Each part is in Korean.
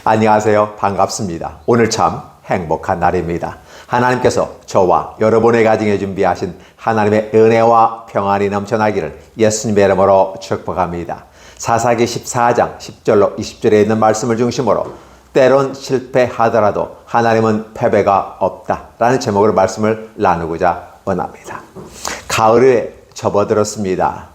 안녕하세요. 반갑습니다. 오늘 참 행복한 날입니다. 하나님께서 저와 여러분의 가정에 준비하신 하나님의 은혜와 평안이 넘쳐나기를 예수님의 이름으로 축복합니다. 사사기 14장 10절로 20절에 있는 말씀을 중심으로 때론 실패하더라도 하나님은 패배가 없다라는 제목으로 말씀을 나누고자 원합니다. 가을에 접어들었습니다.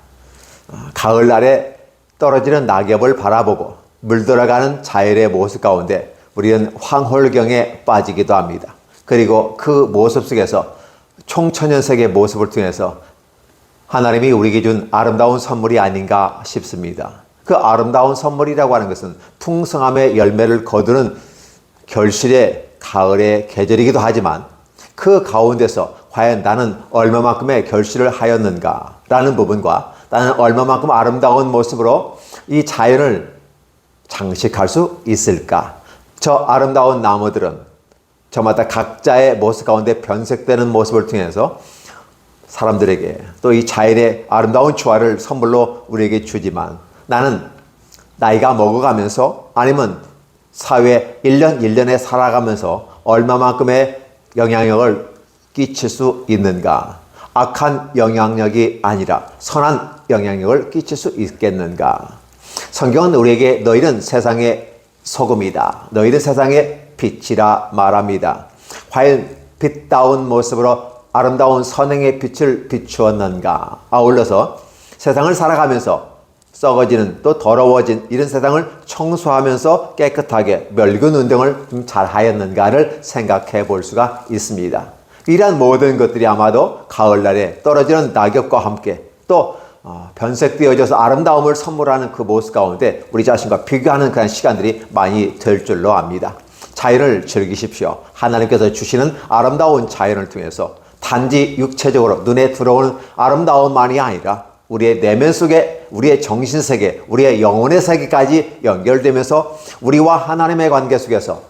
가을날에 떨어지는 낙엽을 바라보고 물들어가는 자연의 모습 가운데 우리는 황홀경에 빠지기도 합니다. 그리고 그 모습 속에서 총천연색의 모습을 통해서 하나님이 우리에게 준 아름다운 선물이 아닌가 싶습니다. 그 아름다운 선물이라고 하는 것은 풍성함의 열매를 거두는 결실의 가을의 계절이기도 하지만 그 가운데서 과연 나는 얼마만큼의 결실을 하였는가 라는 부분과 나는 얼마만큼 아름다운 모습으로 이 자연을 장식할 수 있을까? 저 아름다운 나무들은 저마다 각자의 모습 가운데 변색되는 모습을 통해서 사람들에게 또 이 자연의 아름다운 조화를 선물로 우리에게 주지만 나는 나이가 먹어가면서 아니면 사회 1년 1년에 살아가면서 얼마만큼의 영향력을 끼칠 수 있는가? 악한 영향력이 아니라 선한 영향력을 끼칠 수 있겠는가? 성경은 우리에게 너희는 세상의 소금이다. 너희는 세상의 빛이라 말합니다. 과연 빛다운 모습으로 아름다운 선행의 빛을 비추었는가? 아울러서 세상을 살아가면서 썩어지는 또 더러워진 이런 세상을 청소하면서 깨끗하게 멸균 운동을 좀 잘하였는가를 생각해 볼 수가 있습니다. 이러한 모든 것들이 아마도 가을날에 떨어지는 낙엽과 함께 또 변색되어져서 아름다움을 선물하는 그 모습 가운데 우리 자신과 비교하는 그런 시간들이 많이 될 줄로 압니다. 자연을 즐기십시오. 하나님께서 주시는 아름다운 자연을 통해서 단지 육체적으로 눈에 들어오는 아름다움만이 아니라 우리의 내면 속에 우리의 정신세계, 우리의 영혼의 세계까지 연결되면서 우리와 하나님의 관계 속에서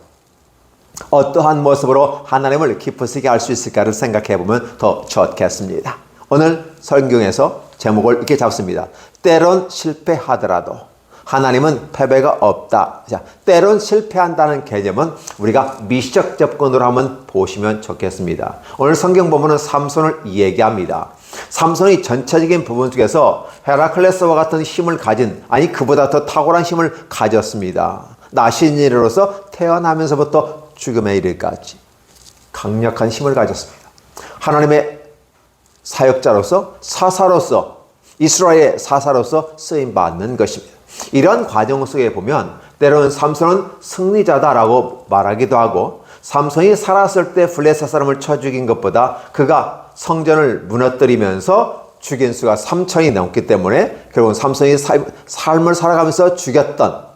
어떠한 모습으로 하나님을 기쁘시게 할 수 있을까를 생각해 보면 더 좋겠습니다. 오늘 성경에서 제목을 이렇게 잡습니다. 때론 실패하더라도 하나님은 패배가 없다. 자, 때론 실패한다는 개념은 우리가 미시적 접근으로 한번 보시면 좋겠습니다. 오늘 성경 본문은 삼손을 얘기합니다. 삼손이 전체적인 부분 중에서 헤라클레스와 같은 힘을 가진, 아니 그보다 더 탁월한 힘을 가졌습니다. 나신이로서 태어나면서부터 죽음에 이르기까지 강력한 힘을 가졌습니다. 하나님의 사역자로서 사사로서 이스라엘의 사사로서 쓰임받는 것입니다. 이런 과정 속에 보면 때로는 삼손은 승리자다라고 말하기도 하고 삼손이 살았을 때 블레셋 사람을 쳐 죽인 것보다 그가 성전을 무너뜨리면서 죽인 수가 3천이 넘기 때문에 결국은 삼손이 삶을 살아가면서 죽였던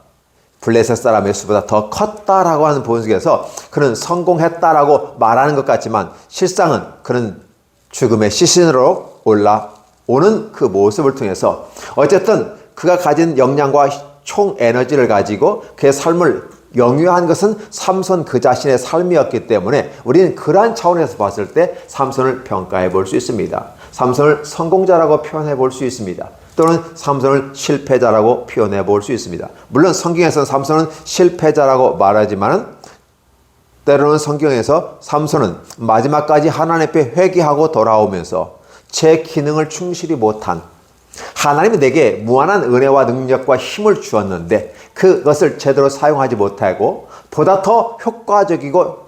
블레셋 사람의 수보다 더 컸다라고 하는 부분 속에서 그는 성공했다라고 말하는 것 같지만 실상은 그는 죽음의 시신으로 올라오는 그 모습을 통해서 어쨌든 그가 가진 역량과 총 에너지를 가지고 그의 삶을 영위한 것은 삼손 그 자신의 삶이었기 때문에 우리는 그러한 차원에서 봤을 때 삼손을 평가해 볼 수 있습니다. 삼손을 성공자라고 표현해 볼 수 있습니다. 또는 삼손을 실패자라고 표현해 볼 수 있습니다. 물론 성경에서는 삼손은 실패자라고 말하지만 때로는 성경에서 삼손은 마지막까지 하나님 앞에 회개하고 돌아오면서 제 기능을 충실히 못한 하나님이 내게 무한한 은혜와 능력과 힘을 주었는데 그것을 제대로 사용하지 못하고 보다 더 효과적이고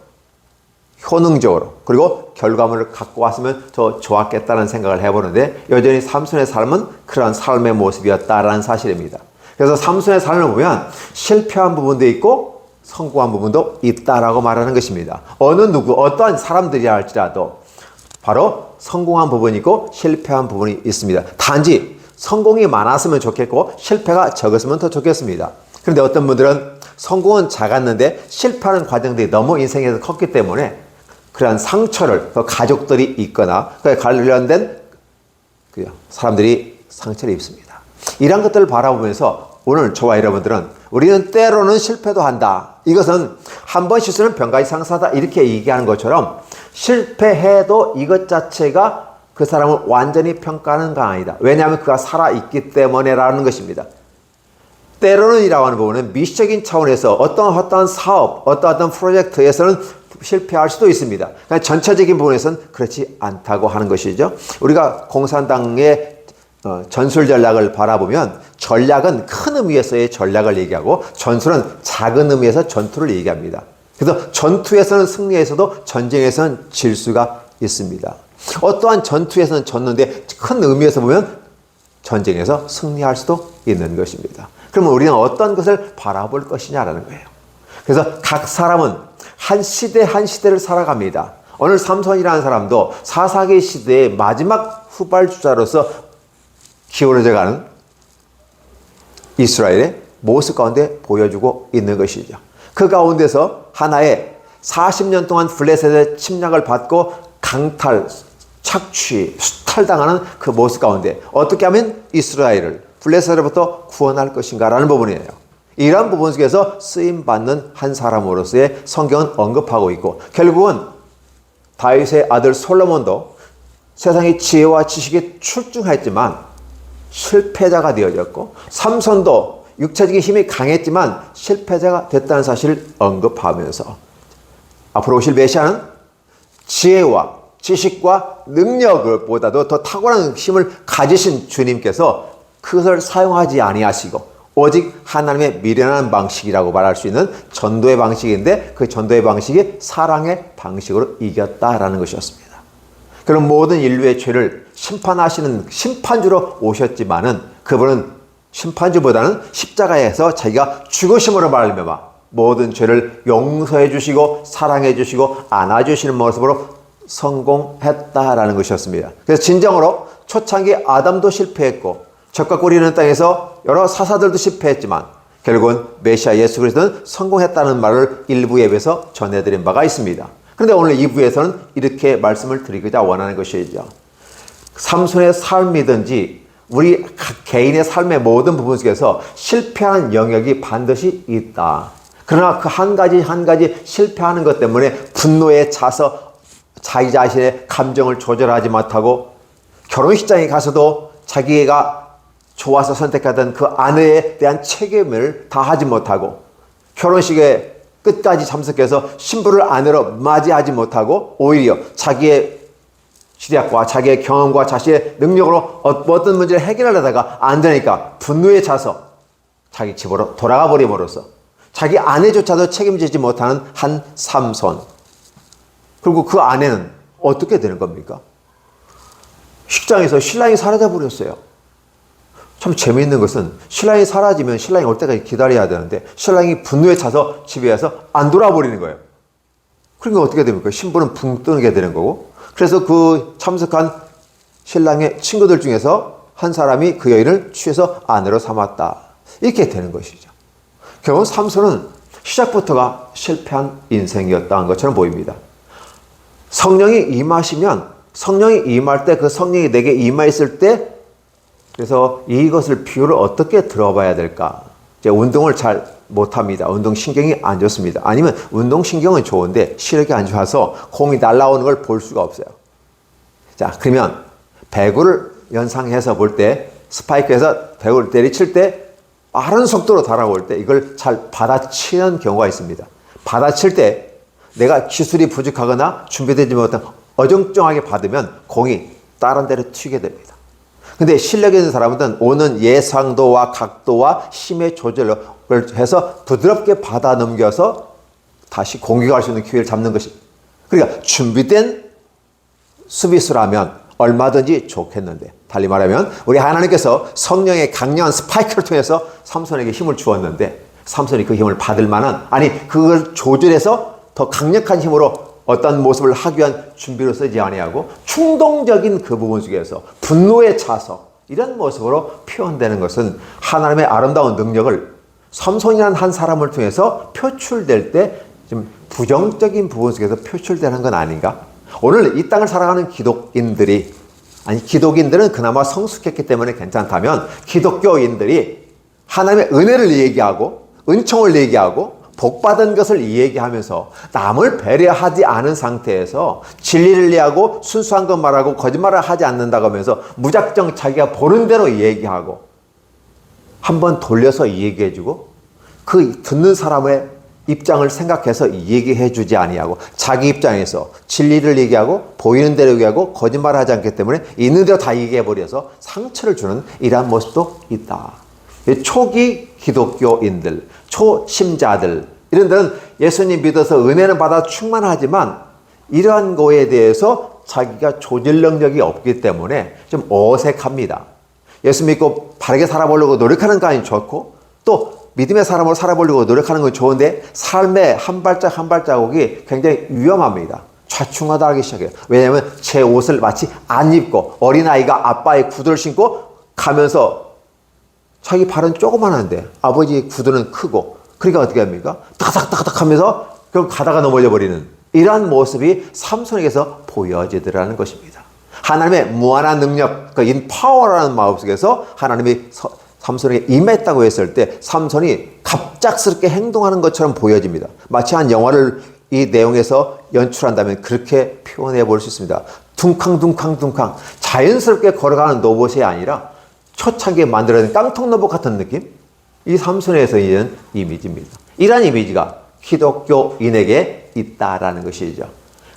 효능적으로 그리고 결과물을 갖고 왔으면 더 좋았겠다는 생각을 해보는데 여전히 삼손의 삶은 그런 삶의 모습이었다라는 사실입니다. 그래서 삼손의 삶을 보면 실패한 부분도 있고 성공한 부분도 있다라고 말하는 것입니다. 어떠한 사람들이라 할지라도 바로 성공한 부분이 있고 실패한 부분이 있습니다. 단지 성공이 많았으면 좋겠고 실패가 적었으면 더 좋겠습니다. 그런데 어떤 분들은 성공은 작았는데 실패하는 과정들이 너무 인생에서 컸기 때문에 그러한 상처를 가족들이 있거나 그에 관련된 사람들이 상처를 입습니다. 이런 것들을 바라보면서 오늘 저와 여러분들은 우리는 때로는 실패도 한다. 이것은 한 번 실수는 병가이 상사다 이렇게 얘기하는 것처럼 실패해도 이것 자체가 그 사람을 완전히 평가하는 건 아니다. 왜냐하면 그가 살아있기 때문에라는 것입니다. 때로는 이라고 하는 부분은 미시적인 차원에서 어떠한 사업, 어떠한 프로젝트에서는 실패할 수도 있습니다. 그러니까 전체적인 부분에서는 그렇지 않다고 하는 것이죠. 우리가 공산당의 전술 전략을 바라보면 전략은 큰 의미에서의 전략을 얘기하고 전술은 작은 의미에서 전투를 얘기합니다. 그래서 전투에서는 승리에서도 전쟁에서는 질 수가 있습니다. 어떠한 전투에서는 졌는데 큰 의미에서 보면 전쟁에서 승리할 수도 있는 것입니다. 그러면 우리는 어떤 것을 바라볼 것이냐라는 거예요. 그래서 각 사람은 한 시대 한 시대를 살아갑니다. 오늘 삼손이라는 사람도 사사기 시대의 마지막 후발주자로서 기울어져가는 이스라엘의 모습 가운데 보여주고 있는 것이죠. 그 가운데서 하나의 40년 동안 블레셋의 침략을 받고 강탈, 착취, 수탈당하는 그 모습 가운데 어떻게 하면 이스라엘을 블레셋으로부터 구원할 것인가라는 부분이에요. 이러한 부분 속에서 쓰임받는 한 사람으로서의 성경은 언급하고 있고, 결국은 다윗의 아들 솔로몬도 세상의 지혜와 지식이 출중했지만 실패자가 되어졌고, 삼손도 육체적인 힘이 강했지만 실패자가 됐다는 사실을 언급하면서 앞으로 오실 메시아는 지혜와 지식과 능력을 보다도 더 탁월한 힘을 가지신 주님께서 그것을 사용하지 아니하시고 오직 하나님의 미련한 방식이라고 말할 수 있는 전도의 방식인데, 그 전도의 방식이 사랑의 방식으로 이겼다라는 것이었습니다. 그럼 모든 인류의 죄를 심판하시는 심판주로 오셨지만은 그분은 심판주보다는 십자가에서 자기가 죽으심으로 말미암아 모든 죄를 용서해 주시고 사랑해 주시고 안아 주시는 모습으로 성공했다라는 것이었습니다. 그래서 진정으로 초창기 아담도 실패했고 적과 꿀이 있는 땅에서 여러 사사들도 실패했지만 결국은 메시아 예수 그리스도는 성공했다는 말을 일부 예배에서 전해드린 바가 있습니다. 그런데 오늘 2부에서는 이렇게 말씀을 드리고자 원하는 것이죠. 삼손의 삶이든지 우리 각 개인의 삶의 모든 부분 속에서 실패하는 영역이 반드시 있다. 그러나 그 한 가지 실패하는 것 때문에 분노에 차서 자기 자신의 감정을 조절하지 못하고 결혼식장에 가서도 자기가 좋아서 선택하던 그 아내에 대한 책임을 다하지 못하고 결혼식에 끝까지 참석해서 신부를 아내로 맞이하지 못하고 오히려 자기의 시력과 자기의 경험과 자신의 능력으로 어떤 문제를 해결하려다가 안 되니까 분노에 차서 자기 집으로 돌아가 버림으로써 자기 아내조차도 책임지지 못하는 한 삼손. 그리고 그 아내는 어떻게 되는 겁니까? 식장에서 신랑이 사라져 버렸어요. 참 재미있는 것은 신랑이 사라지면 신랑이 올 때까지 기다려야 되는데 신랑이 분노에 차서 집에 와서 안 돌아버리는 거예요. 그러니까 어떻게 됩니까? 신부는 붕 뜨게 되는 거고, 그래서 그 참석한 신랑의 친구들 중에서 한 사람이 그 여인을 취해서 아내로 삼았다. 이렇게 되는 것이죠. 결국 삼손은 시작부터가 실패한 인생이었다는 것처럼 보입니다. 성령이 임하시면, 성령이 임할 때 그 성령이 내게 임하였을 때, 그래서 이것을 비유를 어떻게 들어봐야 될까? 이제 운동을 잘 못합니다. 운동신경이 안 좋습니다. 아니면 운동신경은 좋은데 시력이 안 좋아서 공이 날아오는 걸 볼 수가 없어요. 자, 그러면 배구를 연상해서 볼 때, 스파이크에서 배구를 때리칠 때 빠른 속도로 달아올 때 이걸 잘 받아치는 경우가 있습니다. 받아칠 때 내가 기술이 부족하거나 준비되지 못한 어정쩡하게 받으면 공이 다른 데로 튀게 됩니다. 근데 실력 있는 사람은 오는 예상도와 각도와 힘의 조절을 해서 부드럽게 받아 넘겨서 다시 공격할 수 있는 기회를 잡는 것입니다. 그러니까 준비된 수비수라면 얼마든지 좋겠는데, 달리 말하면 우리 하나님께서 성령의 강력한 스파이크를 통해서 삼손에게 힘을 주었는데 삼손이 그 힘을 받을 만한, 아니 그걸 조절해서 더 강력한 힘으로 어떤 모습을 하기 위한 준비로 쓰지 아니하고 충동적인 그 부분 속에서 분노에 차서 이런 모습으로 표현되는 것은 하나님의 아름다운 능력을 삼손이라는 한 사람을 통해서 표출될 때 좀 부정적인 부분 속에서 표출되는 건 아닌가? 오늘 이 땅을 살아가는 기독인들은 그나마 성숙했기 때문에 괜찮다면 기독교인들이 하나님의 은혜를 얘기하고 은총을 얘기하고 복받은 것을 얘기하면서 남을 배려하지 않은 상태에서 진리를 얘기하고 순수한 것 말하고 거짓말을 하지 않는다고 하면서 무작정 자기가 보는 대로 얘기하고 한번 돌려서 얘기해주고 그 듣는 사람의 입장을 생각해서 얘기해주지 아니하고 자기 입장에서 진리를 얘기하고 보이는 대로 얘기하고 거짓말을 하지 않기 때문에 있는 대로 다 얘기해버려서 상처를 주는 이러한 모습도 있다. 초기 기독교인들, 초심자들 이런 데는 예수님 믿어서 은혜는 받아 충만하지만 이러한 거에 대해서 자기가 조절 능력이 없기 때문에 좀 어색합니다. 예수 믿고 바르게 살아보려고 노력하는 거 아니 좋고 또 믿음의 사람으로 살아보려고 노력하는 건 좋은데 삶의 한 발짝 한 발자국이 굉장히 위험합니다. 좌충하다 하기 시작해요. 왜냐하면 제 옷을 마치 안 입고 어린아이가 아빠의 구두를 신고 가면서 자기 발은 조그만한데 아버지의 구두는 크고 그러니까 어떻게 합니까? 따닥따닥 하면서 그럼 가다가 넘어져 버리는 이러한 모습이 삼손에게서 보여지더라는 것입니다. 하나님의 무한한 능력, 그 인파워라는 마음속에서 하나님이 삼손에게 임했다고 했을 때 삼손이 갑작스럽게 행동하는 것처럼 보여집니다. 마치 한 영화를 이 내용에서 연출한다면 그렇게 표현해 볼 수 있습니다. 둥캉둥캉둥캉 자연스럽게 걸어가는 로봇이 아니라 초창기에 만들어낸 깡통 로봇 같은 느낌? 이 삼손에서 있는 이미지입니다. 이러한 이미지가 기독교인에게 있다라는 것이죠.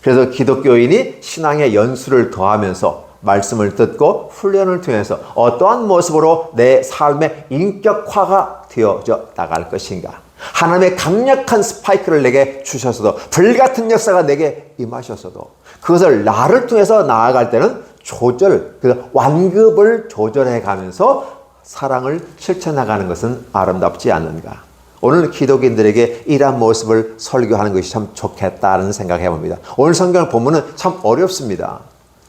그래서 기독교인이 신앙의 연수를 더하면서 말씀을 듣고 훈련을 통해서 어떠한 모습으로 내 삶의 인격화가 되어져 나갈 것인가. 하나님의 강력한 스파이크를 내게 주셨어도 불같은 역사가 내게 임하셨어도 그것을 나를 통해서 나아갈 때는 완급을 조절해 가면서 사랑을 실천나가는 것은 아름답지 않는가. 오늘 기독인들에게 이러한 모습을 설교하는 것이 참 좋겠다는 생각해 봅니다. 오늘 성경을 보면 참 어렵습니다.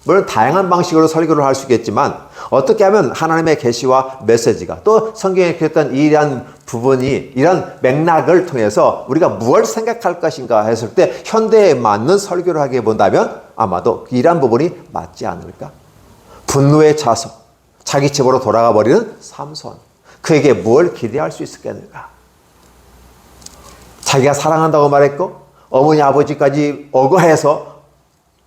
물론 다양한 방식으로 설교를 할 수 있겠지만 어떻게 하면 하나님의 계시와 메시지가 또 성경에 그랬던 이러한 부분이 이런 맥락을 통해서 우리가 무엇을 생각할 것인가 했을 때 현대에 맞는 설교를 하게 본다면 아마도 이러한 부분이 맞지 않을까? 분노의 자석, 자기 집으로 돌아가 버리는 삼손, 그에게 뭘 기대할 수 있었겠는가? 자기가 사랑한다고 말했고 어머니 아버지까지 억울해서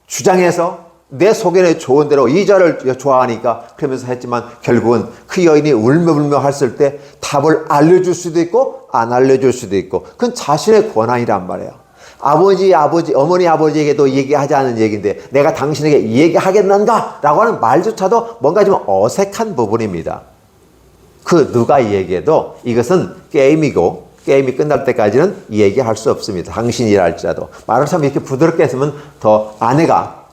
주장해서 내 속에는 좋은 대로 이자를 좋아하니까 그러면서 했지만 결국은 그 여인이 울며불며 했을 때 답을 알려줄 수도 있고 안 알려줄 수도 있고 그건 자신의 권한이란 말이에요. 어머니 아버지에게도 얘기하지 않은 얘기인데 내가 당신에게 얘기하겠는가? 라고 하는 말조차도 뭔가 좀 어색한 부분입니다. 그 누가 얘기해도 이것은 게임이고 게임이 끝날 때까지는 얘기할 수 없습니다. 당신이라 할지라도. 말을 참 이렇게 부드럽게 했으면 더 아내가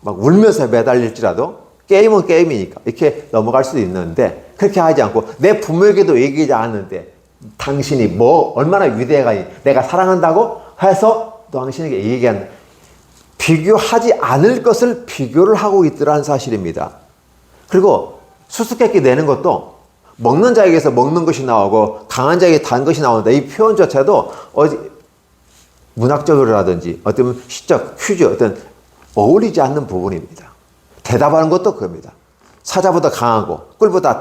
막 울면서 매달릴지라도 게임은 게임이니까 이렇게 넘어갈 수도 있는데 그렇게 하지 않고 내 부모에게도 얘기하지 않는데 당신이 뭐 얼마나 위대하니 내가 사랑한다고 해서 당신에게 얘기한 비교하지 않을 것을 비교를 하고 있더라는 사실입니다. 그리고 수수께끼 내는 것도 먹는 자에게서 먹는 것이 나오고 강한 자에게 단 것이 나온다. 이 표현조차도 문학적으로라든지 어떤 시적, 퀴즈 어떤 어울리지 않는 부분입니다. 대답하는 것도 그겁니다. 사자보다 강하고 꿀보다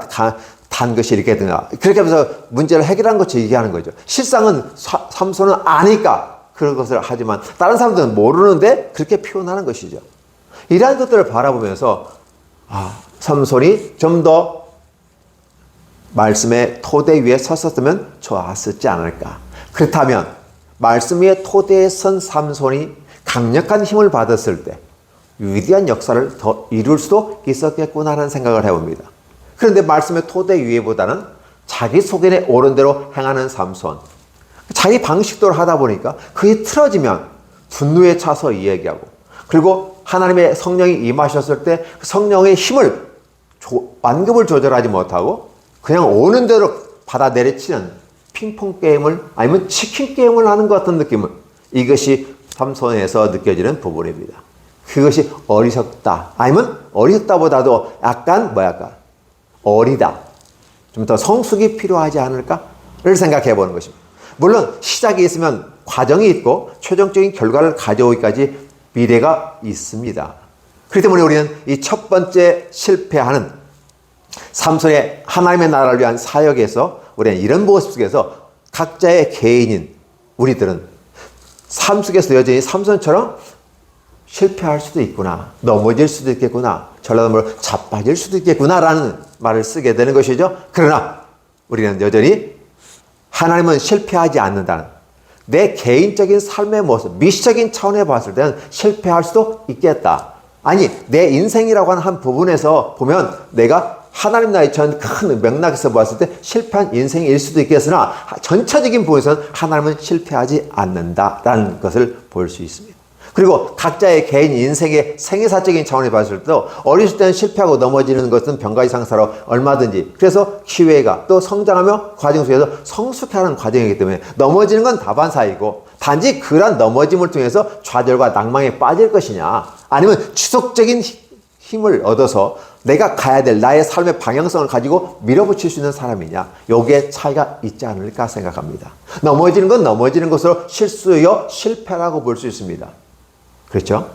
단 것이 이렇게 되나 그렇게 하면서 문제를 해결한 것처럼 얘기하는 거죠. 실상은 삼손은 아니까 그런 것을 하지만 다른 사람들은 모르는데 그렇게 표현하는 것이죠. 이러한 것들을 바라보면서 삼손이 좀 더 말씀의 토대 위에 섰었으면 좋았었지 않을까. 그렇다면 말씀 위에 토대에 선 삼손이 강력한 힘을 받았을 때 위대한 역사를 더 이룰 수도 있었겠구나 하는 생각을 해봅니다. 그런데 말씀의 토대 위에보다는 자기 속에 옳은 대로 행하는 삼손, 자기 방식대로 하다 보니까 그게 틀어지면 분노에 차서 이야기하고 그리고 하나님의 성령이 임하셨을 때 성령의 힘을 완급을 조절하지 못하고 그냥 오는 대로 받아 내리치는 핑퐁 게임을 아니면 치킨 게임을 하는 것 같은 느낌을 이것이 삼손에서 느껴지는 부분입니다. 그것이 어리석다 아니면 어리석다보다도 약간 어리다 좀 더 성숙이 필요하지 않을까를 생각해 보는 것입니다. 물론 시작이 있으면 과정이 있고 최종적인 결과를 가져오기까지 미래가 있습니다. 그렇기 때문에 우리는 이 첫 번째 실패하는 삼손의 하나님의 나라를 위한 사역에서 우리는 이런 모습 속에서 각자의 개인인 우리들은 삶 속에서 여전히 삼손처럼 실패할 수도 있구나, 넘어질 수도 있겠구나, 전라도말로 자빠질 수도 있겠구나 라는 말을 쓰게 되는 것이죠. 그러나 우리는 여전히 하나님은 실패하지 않는다는 내 개인적인 삶의 모습, 미시적인 차원에 봤을 때는 실패할 수도 있겠다. 아니, 내 인생이라고 하는 한 부분에서 보면 내가 하나님 나라의 전 큰 맥락에서 봤을 때 실패한 인생일 수도 있겠으나 전체적인 부분에서는 하나님은 실패하지 않는다라는 것을 볼 수 있습니다. 그리고 각자의 개인 인생의 생애사적인 차원에 봤을 때도 어렸을 때는 실패하고 넘어지는 것은 병가이상사로 얼마든지, 그래서 기회가 또 성장하며 과정 속에서 성숙해하는 과정이기 때문에 넘어지는 건 다반사이고, 단지 그러한 넘어짐을 통해서 좌절과 낭망에 빠질 것이냐, 아니면 지속적인 힘을 얻어서 내가 가야 될 나의 삶의 방향성을 가지고 밀어붙일 수 있는 사람이냐, 요게 차이가 있지 않을까 생각합니다. 넘어지는 건 넘어지는 것으로 실수여 실패라고 볼 수 있습니다. 그렇죠?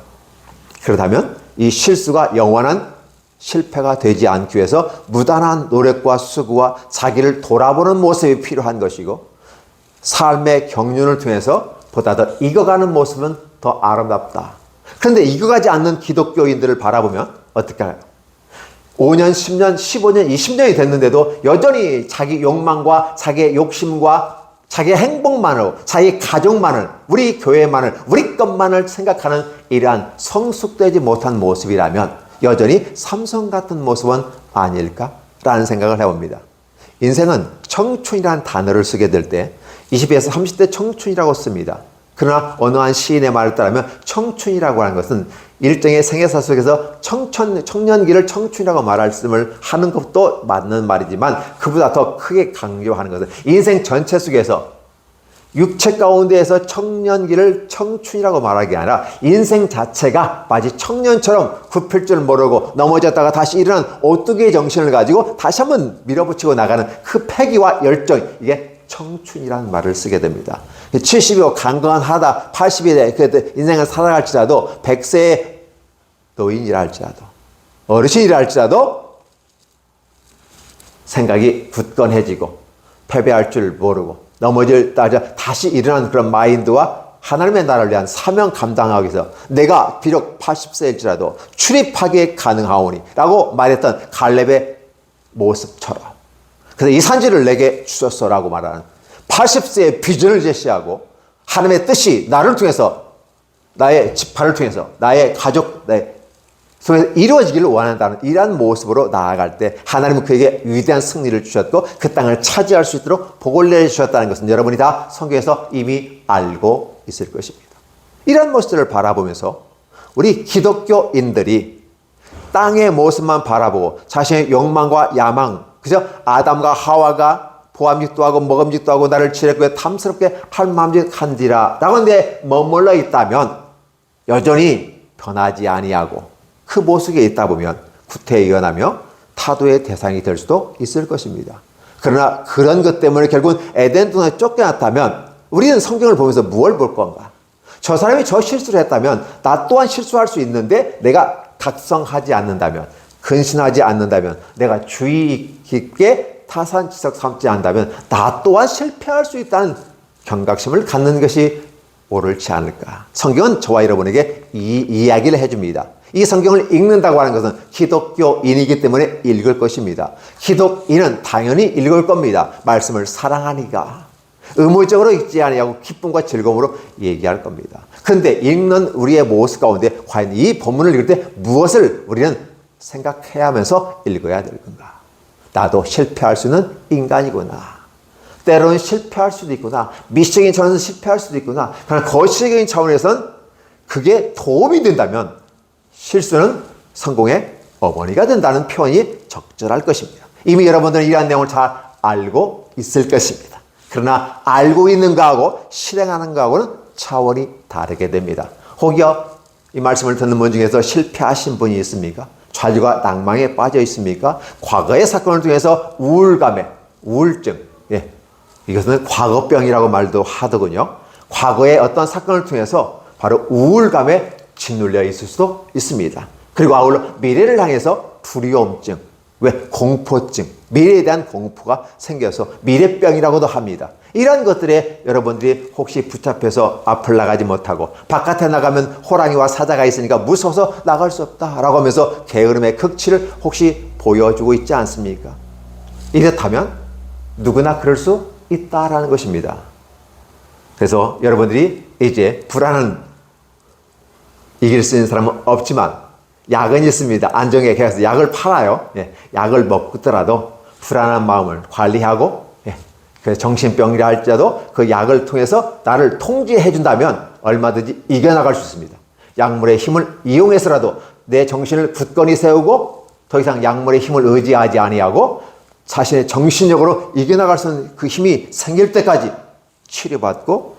그렇다면 이 실수가 영원한 실패가 되지 않기 위해서 무단한 노력과 수고와 자기를 돌아보는 모습이 필요한 것이고, 삶의 경륜을 통해서 보다 더 익어가는 모습은 더 아름답다. 그런데 익어가지 않는 기독교인들을 바라보면 어떻게 할까요? 5년, 10년, 15년, 20년이 됐는데도 여전히 자기 욕망과 자기의 욕심과 자기의 행복만을, 자기 가족만을, 우리 교회만을, 우리 것만을 생각하는 이러한 성숙되지 못한 모습이라면 여전히 삼성 같은 모습은 아닐까라는 생각을 해봅니다. 인생은 청춘이라는 단어를 쓰게 될 때 20에서 30대 청춘이라고 씁니다. 그러나 어느 한 시인의 말을 따르면 청춘이라고 하는 것은 일정의 생애사 속에서 청년기를 청춘이라고 말씀을 하는 것도 맞는 말이지만, 그보다 더 크게 강조하는 것은 인생 전체 속에서 육체 가운데에서 청년기를 청춘이라고 말하기 아니라 인생 자체가 마치 청년처럼 굽힐 줄 모르고 넘어졌다가 다시 일어난 오뚜기의 정신을 가지고 다시 한번 밀어붙이고 나가는 그 패기와 열정, 이게 청춘이라는 말을 쓰게 됩니다. 70이고 강건하다, 80이 인생을 살아갈지라도 100세의 노인이라 할지라도 어르신이라 할지라도 생각이 굳건해지고 패배할 줄 모르고 넘어질 때 다시 일어나는 그런 마인드와 하나님의 나라를 위한 사명 감당하기 위해서 내가 비록 80세일지라도 출입하기에 가능하오니 라고 말했던 갈렙의 모습처럼, 그래서 이 산지를 내게 주셨어라고 말하는 80세의 비전을 제시하고 하나님의 뜻이 나를 통해서, 나의 지파를 통해서, 나의 가족, 나의 통해서 이루어지기를 원한다는 이러한 모습으로 나아갈 때 하나님은 그에게 위대한 승리를 주셨고 그 땅을 차지할 수 있도록 복을 내주셨다는 것은 여러분이 다 성경에서 이미 알고 있을 것입니다. 이런 모습들을 바라보면서 우리 기독교인들이 땅의 모습만 바라보고 자신의 욕망과 야망, 그죠? 아담과 하와가 보암직도 하고 먹음직도 하고 나를 지렸고 탐스럽게 할 마음직한디라 라고 데 머물러 있다면 여전히 변하지 아니하고 그 모습에 있다 보면 구태의연하며 타도의 대상이 될 수도 있을 것입니다. 그러나 그런 것 때문에 결국은 에덴 동산에 쫓겨났다면 우리는 성경을 보면서 무엇을 볼 건가? 저 사람이 저 실수를 했다면 나 또한 실수할 수 있는데 내가 각성하지 않는다면, 근신하지 않는다면, 내가 주의 깊게 타산지석 삼지 않는다면 나 또한 실패할 수 있다는 경각심을 갖는 것이 옳지 않을까? 성경은 저와 여러분에게 이 이야기를 해줍니다. 이 성경을 읽는다고 하는 것은 기독교인이기 때문에 읽을 것입니다. 기독인은 당연히 읽을 겁니다. 말씀을 사랑하니까. 의무적으로 읽지 아니하고 기쁨과 즐거움으로 얘기할 겁니다. 그런데 읽는 우리의 모습 가운데 과연 이 본문을 읽을 때 무엇을 우리는 생각해야 하면서 읽어야 될 건가? 나도 실패할 수 있는 인간이구나. 때로는 실패할 수도 있구나. 미시적인 차원에서 실패할 수도 있구나. 그러나 거시적인 차원에서는 그게 도움이 된다면 실수는 성공의 어머니가 된다는 표현이 적절할 것입니다. 이미 여러분들은 이러한 내용을 잘 알고 있을 것입니다. 그러나 알고 있는 거하고 실행하는 거하고는 차원이 다르게 됩니다. 혹여 이 말씀을 듣는 분 중에서 실패하신 분이 있습니까? 좌절과 낭망에 빠져 있습니까? 과거의 사건을 통해서 우울감에, 우울증, 이것은 과거병이라고 말도 하더군요. 과거의 어떤 사건을 통해서 바로 우울감에 짓눌려 있을 수도 있습니다. 그리고 아울러 미래를 향해서 두려움증, 공포증, 미래에 대한 공포가 생겨서 미래병이라고도 합니다. 이런 것들에 여러분들이 혹시 붙잡혀서 앞을 나가지 못하고 바깥에 나가면 호랑이와 사자가 있으니까 무서워서 나갈 수 없다라고 하면서 게으름의 극치를 혹시 보여주고 있지 않습니까? 이렇다면 누구나 그럴 수 있다라는 것입니다. 그래서 여러분들이 이제 불안은 이길 수 있는 사람은 없지만 약은 있습니다. 안정에 계속 약을 팔아요. 예, 약을 먹더라도 불안한 마음을 관리하고, 예, 그래서 정신병이라 할지라도 그 약을 통해서 나를 통제해 준다면 얼마든지 이겨나갈 수 있습니다. 약물의 힘을 이용해서라도 내 정신을 굳건히 세우고 더 이상 약물의 힘을 의지하지 아니하고 자신의 정신력으로 이겨나갈 수 있는 그 힘이 생길 때까지 치료받고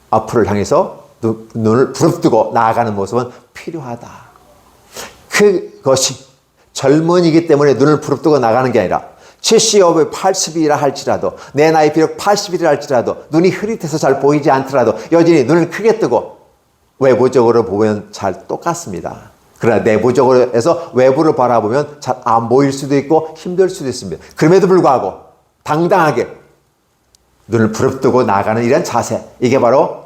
앞으로를 향해서 눈을 부릅뜨고 나아가는 모습은 필요하다. 그것이 젊은이기 때문에 눈을 부릅뜨고 나가는 게 아니라 70이 80이라 할지라도 내 나이 비록 80이라 할지라도 눈이 흐릿해서 잘 보이지 않더라도 여전히 눈을 크게 뜨고 외부적으로 보면 잘 똑같습니다. 그러나 내부적으로 해서 외부를 바라보면 잘 안 보일 수도 있고 힘들 수도 있습니다. 그럼에도 불구하고 당당하게 눈을 부릅뜨고 나가는 이런 자세, 이게 바로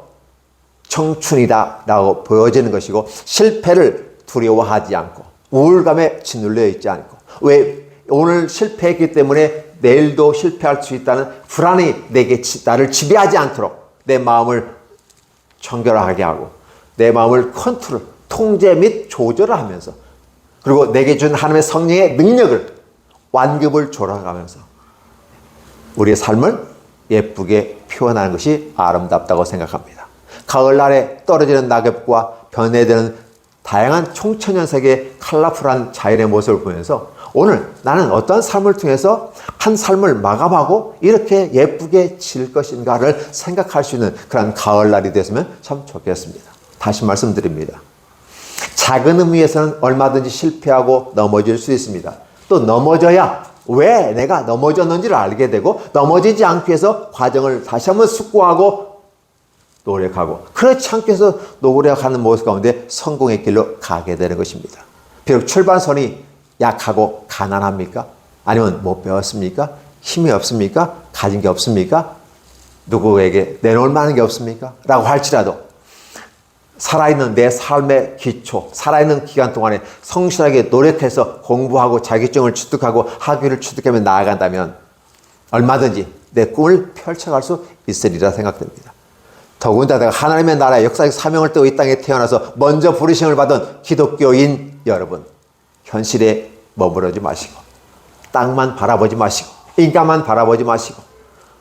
청춘이다라고 보여지는 것이고 실패를 두려워하지 않고 우울감에 짓눌려 있지 않고 왜 오늘 실패했기 때문에 내일도 실패할 수 있다는 불안이 나를 지배하지 않도록 내 마음을 청결하게 하고 내 마음을 컨트롤, 통제 및 조절을 하면서 그리고 내게 준 하나님의 성령의 능력을 완급을 조절하면서 우리의 삶을 예쁘게 표현하는 것이 아름답다고 생각합니다. 가을날에 떨어지는 낙엽과 변해되는 다양한 총천연색의 컬러풀한 자연의 모습을 보면서 오늘 나는 어떤 삶을 통해서 한 삶을 마감하고 이렇게 예쁘게 질 것인가를 생각할 수 있는 그런 가을날이 됐으면 참 좋겠습니다. 다시 말씀드립니다. 작은 의미에서는 얼마든지 실패하고 넘어질 수 있습니다. 또 넘어져야 왜 내가 넘어졌는지를 알게 되고 넘어지지 않기 위해서 과정을 다시 한번 숙고하고 노력하고 그렇지 않게 해서 노력하는 모습 가운데 성공의 길로 가게 되는 것입니다. 비록 출발선이 약하고 가난합니까? 아니면 못 배웠습니까? 힘이 없습니까? 가진 게 없습니까? 누구에게 내놓을 만한 게 없습니까? 라고 할지라도 살아있는 내 삶의 기초, 살아있는 기간 동안에 성실하게 노력해서 공부하고 자격증을 취득하고 학위를 취득하며 나아간다면 얼마든지 내 꿈을 펼쳐갈 수 있으리라 생각됩니다. 더군다나 하나님의 나라의 역사적 사명을 띠고 이 땅에 태어나서 먼저 부르심을 받은 기독교인 여러분, 현실에 머무르지 마시고 땅만 바라보지 마시고 인간만 바라보지 마시고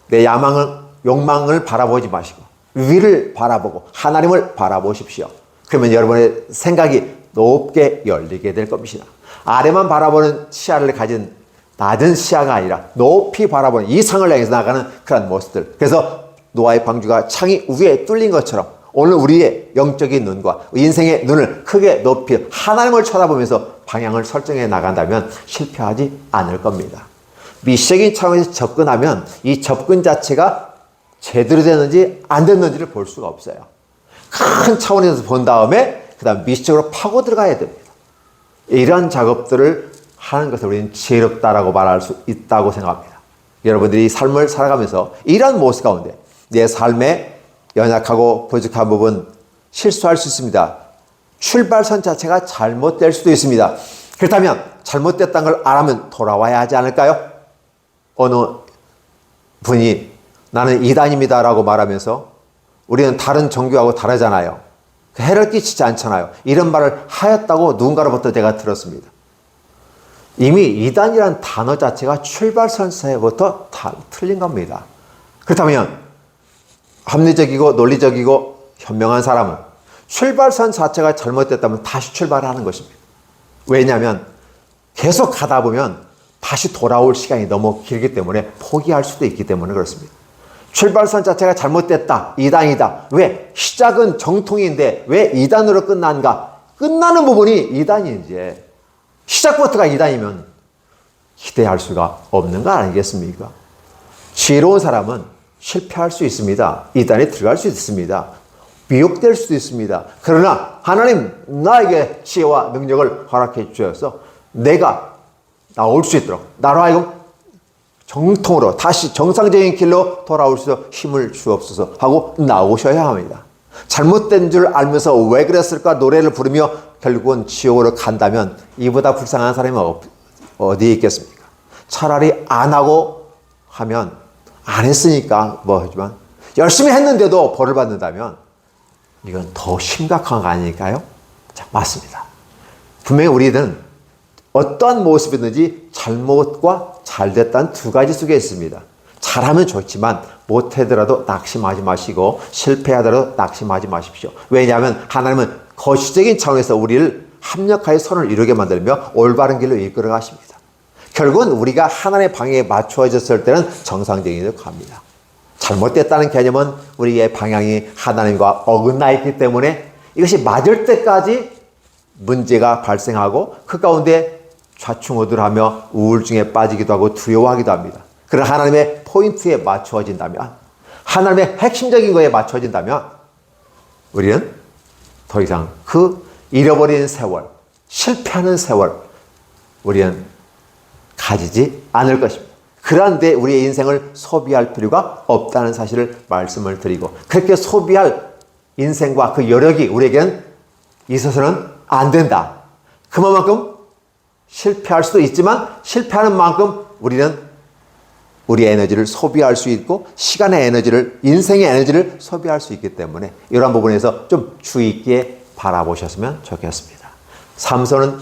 내 욕망을 바라보지 마시고 위를 바라보고 하나님을 바라보십시오. 그러면 여러분의 생각이 높게 열리게 될 겁니다. 아래만 바라보는 시야를 가진 낮은 시야가 아니라 높이 바라보는 이상을 향해서 나가는 그런 모습들. 그래서 노아의 방주가 창이 위에 뚫린 것처럼 오늘 우리의 영적인 눈과 인생의 눈을 크게 높이 하나님을 쳐다보면서 방향을 설정해 나간다면 실패하지 않을 겁니다. 미시적인 차원에서 접근하면 이 접근 자체가 제대로 됐는지 안 됐는지를 볼 수가 없어요. 큰 차원에서 본 다음에 그 다음 미시적으로 파고 들어가야 됩니다. 이런 작업들을 하는 것을 우리는 지혜롭다라고 말할 수 있다고 생각합니다. 여러분들이 삶을 살아가면서 이런 모습 가운데 내 삶에 연약하고 부족한 부분 실수할 수 있습니다. 출발선 자체가 잘못될 수도 있습니다. 그렇다면 잘못됐다는 걸 알면 돌아와야 하지 않을까요? 어느 분이 나는 이단입니다라고 말하면서 우리는 다른 종교하고 다르잖아요. 해를 끼치지 않잖아요. 이런 말을 하였다고 누군가로부터 제가 들었습니다. 이미 이단이라는 단어 자체가 출발선에서부터 다 틀린 겁니다. 그렇다면 합리적이고 논리적이고 현명한 사람은 출발선 자체가 잘못됐다면 다시 출발하는 것입니다. 왜냐하면 계속 가다 보면 다시 돌아올 시간이 너무 길기 때문에 포기할 수도 있기 때문에 그렇습니다. 출발선 자체가 잘못됐다. 이단이다. 왜? 시작은 정통인데 왜 이단으로 끝난가? 끝나는 부분이 이단인지 시작부터가 이단이면 기대할 수가 없는 거 아니겠습니까? 지혜로운 사람은 실패할 수 있습니다. 이단에 들어갈 수 있습니다. 미혹될 수도 있습니다. 그러나 하나님 나에게 지혜와 능력을 허락해 주셔서 내가 나올 수 있도록 나로 하여금 정통으로 다시 정상적인 길로 돌아올 수 있도록 힘을 주옵소서 하고 나오셔야 합니다. 잘못된 줄 알면서 왜 그랬을까 노래를 부르며 결국은 지옥으로 간다면 이보다 불쌍한 사람이 어디에 있겠습니까? 차라리 안 하고 하면 안 했으니까 뭐 하지만 열심히 했는데도 벌을 받는다면 이건 더 심각한 거 아닐까요? 자, 맞습니다. 분명히 우리는 어떠한 모습이든지 잘못과 잘됐다는 두 가지 속에 있습니다. 잘하면 좋지만 못하더라도 낙심하지 마시고 실패하더라도 낙심하지 마십시오. 왜냐하면 하나님은 거시적인 차원에서 우리를 합력하여 선을 이루게 만들며 올바른 길로 이끌어 가십니다. 결국은 우리가 하나님의 방향에 맞추어졌을 때는 정상적인 길로 갑니다. 잘못됐다는 개념은 우리의 방향이 하나님과 어긋나 있기 때문에 이것이 맞을 때까지 문제가 발생하고 그 가운데 좌충우돌하며 우울증에 빠지기도 하고 두려워하기도 합니다. 그러나 하나님의 포인트에 맞추어진다면, 하나님의 핵심적인 거에 맞춰진다면 우리는 더 이상 그 잃어버린 세월, 실패하는 세월 우리는 가지지 않을 것입니다. 그런데 우리의 인생을 소비할 필요가 없다는 사실을 말씀을 드리고, 그렇게 소비할 인생과 그 여력이 우리에게는 있어서는 안 된다. 그만큼 실패할 수도 있지만 실패하는 만큼 우리는 우리의 에너지를 소비할 수 있고 시간의 에너지를, 인생의 에너지를 소비할 수 있기 때문에 이러한 부분에서 좀 주의 있게 바라보셨으면 좋겠습니다. 삼손은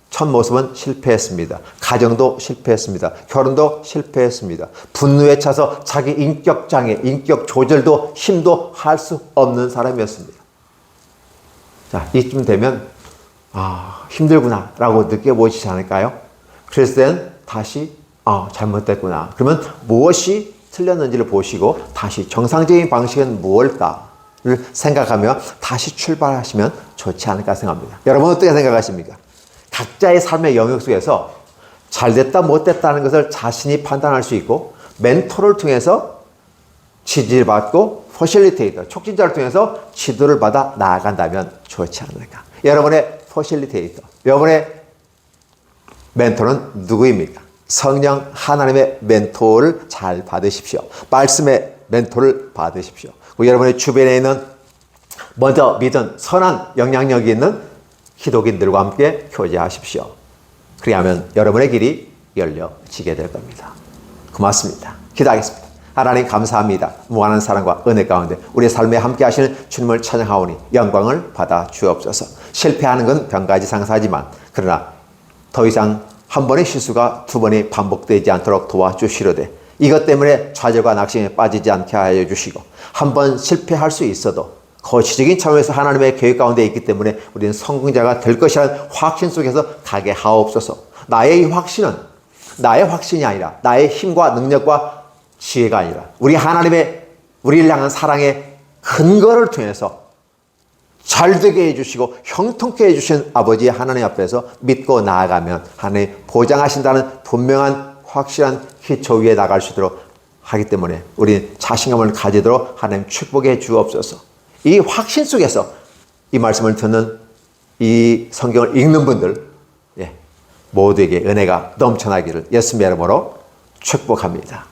첫 모습은 실패했습니다. 가정도 실패했습니다. 결혼도 실패했습니다. 분노에 차서 자기 인격 장애, 인격 조절도 힘도 할 수 없는 사람이었습니다. 자, 이쯤 되면 힘들구나 라고 느껴보시지 않을까요? 그랬을 때는 다시 잘못됐구나. 그러면 무엇이 틀렸는지를 보시고 다시 정상적인 방식은 무엇일까를 생각하며 다시 출발하시면 좋지 않을까 생각합니다. 여러분 어떻게 생각하십니까? 각자의 삶의 영역 속에서 잘됐다 못됐다는 것을 자신이 판단할 수 있고 멘토를 통해서 지지를 받고 퍼실리테이터, 촉진자를 통해서 지도를 받아 나아간다면 좋지 않을까. 여러분의 퍼실리테이터, 여러분의 멘토는 누구입니까? 성령 하나님의 멘토를 잘 받으십시오. 말씀의 멘토를 받으십시오. 여러분의 주변에 있는 먼저 믿은 선한 영향력이 있는 기독인들과 함께 교제하십시오. 그리하면 여러분의 길이 열려지게 될 겁니다. 고맙습니다. 기도하겠습니다. 하나님 감사합니다. 무한한 사랑과 은혜 가운데 우리의 삶에 함께 하시는 주님을 찬양하오니 영광을 받아 주옵소서. 실패하는 건 병가지상사지만 그러나 더 이상 한 번의 실수가 두 번이 반복되지 않도록 도와주시려되 이것 때문에 좌절과 낙심에 빠지지 않게 하여 주시고 한 번 실패할 수 있어도 거시적인 차원에서 하나님의 계획 가운데 있기 때문에 우리는 성공자가 될 것이라는 확신 속에서 가게 하옵소서. 나의 이 확신은 나의 확신이 아니라 나의 힘과 능력과 지혜가 아니라 우리 하나님의 우리를 향한 사랑의 근거를 통해서 잘되게 해주시고 형통케 해주신 아버지 하나님 앞에서 믿고 나아가면 하나님 보장하신다는 분명한 확실한 기초 위에 나갈 수 있도록 하기 때문에 우리 자신감을 가지도록 하나님 축복해 주옵소서. 이 확신 속에서 이 말씀을 듣는 이 성경을 읽는 분들 모두에게 은혜가 넘쳐나기를 예수님의 이름으로 축복합니다.